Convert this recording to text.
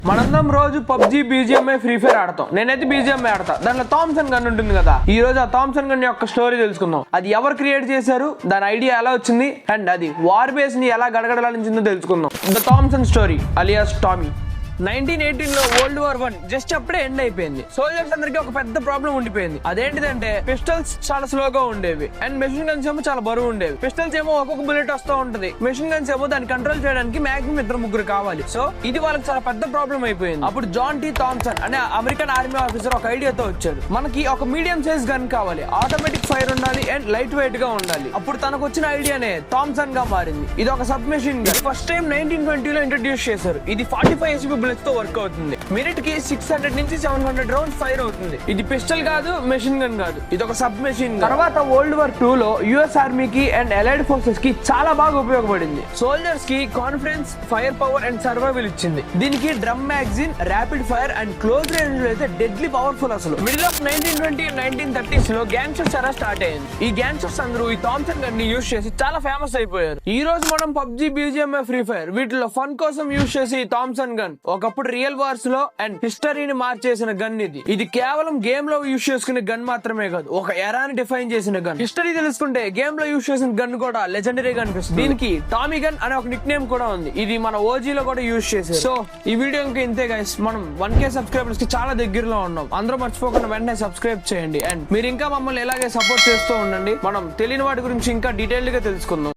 మనందరం రోజు PUBG BGMI free fire ఆడతాం. నేనైతే బీజిఎంఐ ఆడతా. దాంట్లో థామ్సన్ గన్ ఉంటుంది కదా. ఈ రోజు ఆ థామ్సన్ గన్ యొక్క స్టోరీ తెలుసుకుందాం. అది ఎవరు క్రియేట్ చేశారు, దాని ఐడియా ఎలా వచ్చింది, అండ్ అది వార్ బేస్ ని ఎలా గడగడలాడించిందో తెలుసుకుందాం. The Thomson story alias Tommy. 1918 లో వరల్డ్ వార్ 1 జస్ట్ అప్పుడే ఎండ్ అయిపోయింది. సోల్జర్స్ అందరికి ఒక పెద్ద ప్రాబ్లం ఉండిపోయింది. అదేంటిదంటే పిస్టల్స్ చాలా స్లోగా ఉండేవి అండ్ మెషిన్ గన్స్ ఏమో చాలా బరువు ఉండేవి. పిస్టల్స్ ఏమో ఒక్కొక్క బుల్లెట్ వస్తూ ఉంటది. మెషిన్ గన్స్ ఏమో దాన్ని కంట్రోల్ చేయడానికి మాక్సిమం 2-3 కావాలి. సో ఇది వాళ్ళకి చాలా పెద్ద ప్రాబ్లం అయిపోయింది. అప్పుడు జాన్ టీ థామ్సన్ అనే అమెరికన్ ఆర్మీ ఆఫీసర్ ఒక ఐడియాతో వచ్చాడు. మనకి ఒక మీడియం సైజ్ గన్ కావాలి, ఆటోమేటిక్ ఫైర్ ఉండాలి అండ్ లైట్ వెయిట్ గా ఉండాలి. అప్పుడు తనకు వచ్చిన ఐడియానే థామ్సన్ గా మారింది. ఇది ఒక sub machine gun. First time 1920 లో ఇంట్రడ్యూస్ చేశారు. ఇది 45 HP తో వర్క్ అవుతుంది. మినిట్ కి 600 నుంచి 700 రౌండ్స్ ఫైర్ అవుతుంది. ఇది పిస్టల్ కాదు, మెషిన్ గన్ కాదు, ఇది ఒక సబ్ మెషిన్. తర్వాత వరల్డ్ వార్ 2 లో యుఎస్ ఆర్మీకి అండ్ అలైడ్ ఫోర్సెస్ కి చాలా బాగా ఉపయోగపడింది. సోల్జర్స్ కి confidence, fire power and survival ఇచ్చింది. దీనికి drum magazine, rapid fire and close range లో అయితే డెడ్లీ పవర్ఫుల్. అసలు మిడిల్ ఆఫ్ 1920 అండ్ 1930s లో గ్యాంగ్స్టర్స్ ఎరా స్టార్ట్ అయింది. ఈ గ్యాంగ్స్టర్స్ అందరూ ఈ థామ్సన్ గన్ ని యూజ్ చేసి చాలా ఫేమస్ అయిపోయారు. ఈ రోజు మనం పబ్జీ, బీజిఎంఐ, ఫ్రీ ఫైర్ వీటిలో ఫన్ కోసం యూజ్ చేసి ఈ థామ్సన్ గన్ ఒకప్పుడు రియల్ వార్స్ లో అండ్ హిస్టరీని మార్చేసిన గన్ ఇది. ఇది కేవలం గేమ్ లో యూజ్ చేసుకునే గన్ మాత్రమే కాదు, ఒక ఎరాని డిఫైన్ చేసిన గన్. హిస్టరీ తెలుసుకుంటే గేమ్ లో యూజ్ చేసిన గన్ కూడా లెజెండరీగా అనిపిస్తుంది. దీనికి టామీ గన్ అనే ఒక నిక్ నేమ్ కూడా ఉంది. ఇది మన ఓజీ లో కూడా యూజ్ చేసేది. సో ఈ వీడియో ఇంకా ఇంతే గైస్. మనం 1K సబ్స్క్రైబర్స్ కి చాలా దగ్గరలో ఉన్నాం. అందరూ మర్చిపోకుండా వెంటనే సబ్స్క్రైబ్ చేయండి అండ్ మీరు ఇంకా మమ్మల్ని ఇలాగే సపోర్ట్ చేస్తూ ఉండండి. మనం తెలియని వాటి గురించి ఇంకా డీటెయిల్డ్ గా తెలుసుకుందాం.